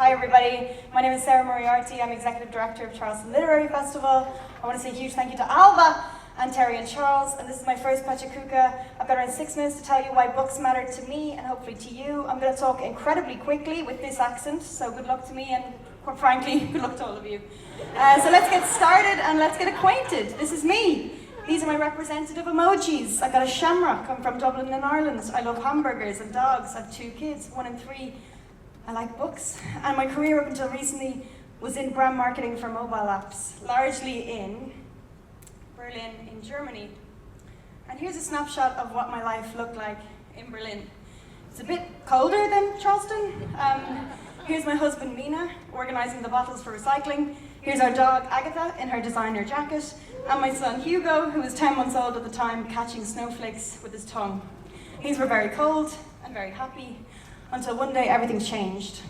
Hi everybody, my name is Sarah Moriarty. I'm Executive Director of Charleston Literary Festival. I want to say a huge thank you to Alba and Terry and Charles, and this is my first PechaKucha. I've got around 6 minutes to tell you why books matter to me and hopefully to you. I'm going to talk incredibly quickly with this accent, so good luck to me and quite frankly, good luck to all of you. So let's get started and let's get acquainted. This is me. These are my representative emojis. I've got a shamrock. I'm from Dublin in Ireland. I love hamburgers and dogs. I have 2 kids, 1 and 3. I like books. And my career up until recently was in brand marketing for mobile apps, largely in Berlin in Germany. And here's a snapshot of what my life looked like in Berlin. It's a bit colder than Charleston. Here's my husband Mina, organizing the bottles for recycling. Here's our dog Agatha in her designer jacket. And my son Hugo, who was 10 months old at the time, catching snowflakes with his tongue. Things were very cold and very happy, until one day everything changed.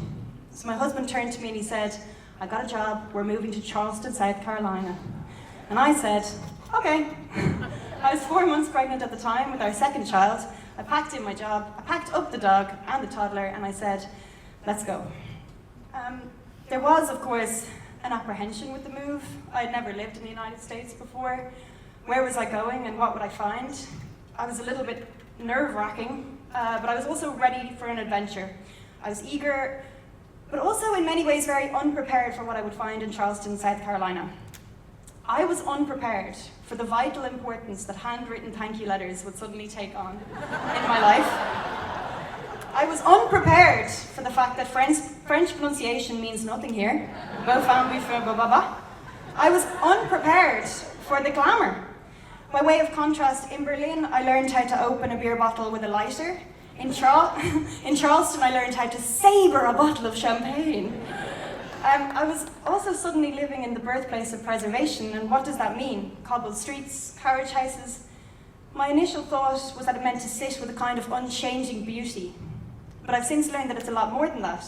So my husband turned to me and he said, I got a job, we're moving to Charleston, South Carolina. And I said, okay. I was 4 months pregnant at the time with our second child. I packed in my job, I packed up the dog and the toddler, and I said, let's go. There was, of course, an apprehension with the move. I had never lived in the United States before. Where was I going and what would I find? I was a little bit nerve-wracking, but I was also ready for an adventure. I was eager, but also in many ways very unprepared for what I would find in Charleston, South Carolina. I was unprepared for the vital importance that handwritten thank you letters would suddenly take on in my life. I was unprepared for the fact that French pronunciation means nothing here. I was unprepared for the glamour. By way of contrast, in Berlin, I learned how to open a beer bottle with a lighter. In Charleston, I learned how to savor a bottle of champagne. I was also suddenly living in the birthplace of preservation, and what does that mean? Cobbled streets, carriage houses. My initial thought was that it meant to sit with a kind of unchanging beauty. But I've since learned that it's a lot more than that.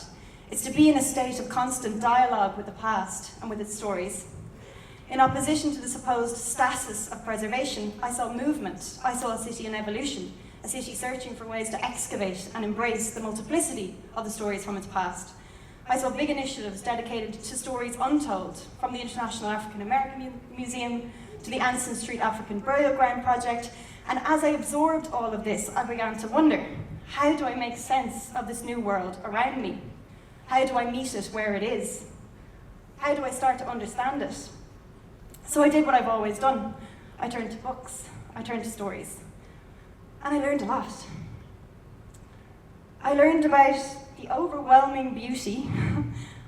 It's to be in a state of constant dialogue with the past and with its stories. In opposition to the supposed stasis of preservation, I saw movement. I saw a city in evolution, a city searching for ways to excavate and embrace the multiplicity of the stories from its past. I saw big initiatives dedicated to stories untold, from the International African American Museum to the Anson Street African Burial Ground Project. And as I absorbed all of this, I began to wonder, how do I make sense of this new world around me? How do I meet it where it is? How do I start to understand it? So I did what I've always done. I turned to books, I turned to stories, and I learned a lot. I learned about the overwhelming beauty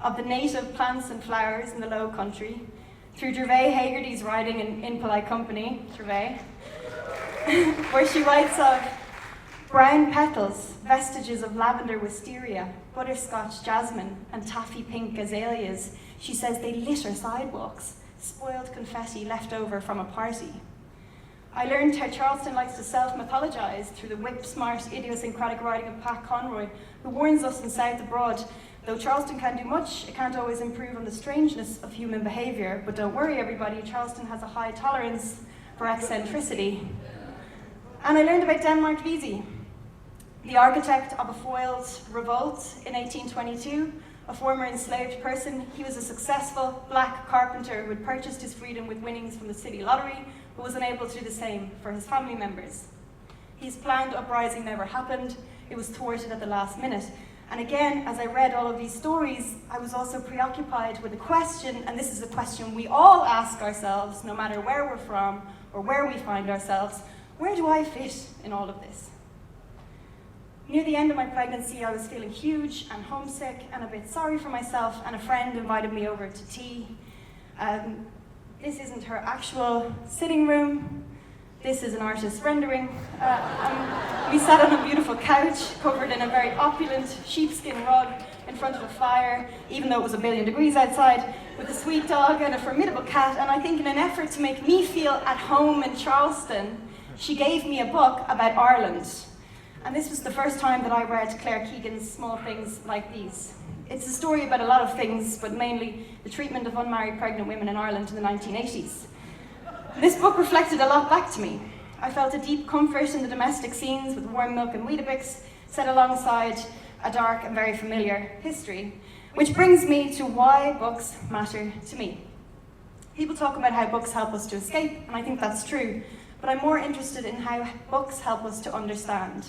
of the native plants and flowers in the Low Country through Gervais Haggerty's writing in Polite Company, Gervais, where she writes of brown petals, vestiges of lavender wisteria, butterscotch jasmine, and taffy pink azaleas. She says they litter sidewalks, spoiled confetti left over from a party. I learned how Charleston likes to self-mythologize through the whip-smart, idiosyncratic writing of Pat Conroy, who warns us in South Abroad, though Charleston can do much, it can't always improve on the strangeness of human behavior. But don't worry, everybody, Charleston has a high tolerance for eccentricity. And I learned about Denmark Vesey, the architect of a foiled revolt in 1822, a former enslaved person. He was a successful black carpenter who had purchased his freedom with winnings from the city lottery, but was unable to do the same for his family members. His planned uprising never happened. It was thwarted at the last minute. And again, as I read all of these stories, I was also preoccupied with a question, and this is a question we all ask ourselves, no matter where we're from or where we find ourselves: where do I fit in all of this? Near the end of my pregnancy, I was feeling huge and homesick and a bit sorry for myself, and a friend invited me over to tea. This isn't her actual sitting room. This is an artist's rendering. We sat on a beautiful couch covered in a very opulent sheepskin rug in front of a fire, even though it was 1,000,000,000 degrees outside, with a sweet dog and a formidable cat. And I think in an effort to make me feel at home in Charleston, she gave me a book about Ireland. And this was the first time that I read Claire Keegan's Small Things Like These. It's a story about a lot of things, but mainly the treatment of unmarried pregnant women in Ireland in the 1980s. This book reflected a lot back to me. I felt a deep comfort in the domestic scenes with warm milk and Weetabix, set alongside a dark and very familiar history. Which brings me to why books matter to me. People talk about how books help us to escape, and I think that's true, but I'm more interested in how books help us to understand.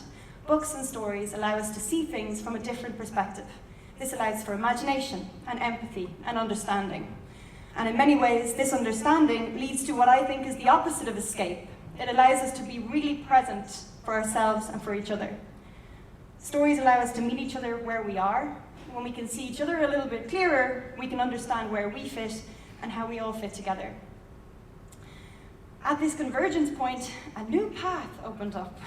Books and stories allow us to see things from a different perspective. This allows for imagination and empathy and understanding. And in many ways, this understanding leads to what I think is the opposite of escape. It allows us to be really present for ourselves and for each other. Stories allow us to meet each other where we are. When we can see each other a little bit clearer, we can understand where we fit and how we all fit together. At this convergence point, a new path opened up.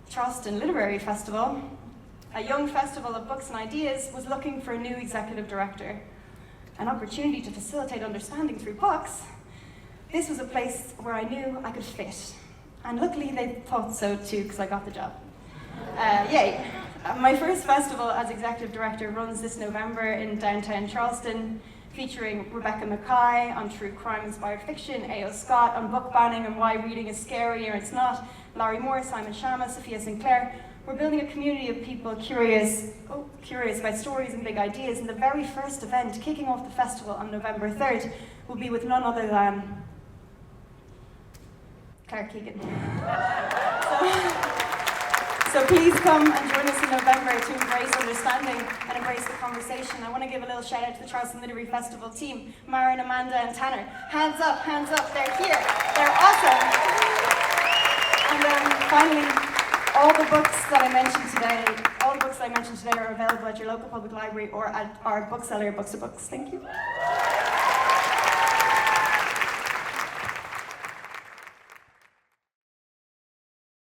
Charleston Literary Festival, a young festival of books and ideas, was looking for a new executive director, an opportunity to facilitate understanding through books. This was a place where I knew I could fit. And luckily they thought so too, because I got the job. Yay. My first festival as executive director runs this November in downtown Charleston, featuring Rebecca Mackay on true crime-inspired fiction, A.O. Scott on book banning and why reading is scary or it's not, Larry Moore, Simon Sharma, Sophia Sinclair. We're building a community of people curious about stories and big ideas, and the very first event, kicking off the festival on November 3rd, will be with none other than Claire Keegan. So please come and join us in November to embrace understanding and embrace the conversation. I want to give a little shout out to the Charleston Literary Festival team, Mara and Amanda and Tanner. Hands up, they're here. They're awesome. And finally, all the books that I mentioned today are available at your local public library or at our bookseller, Books to Books. Thank you.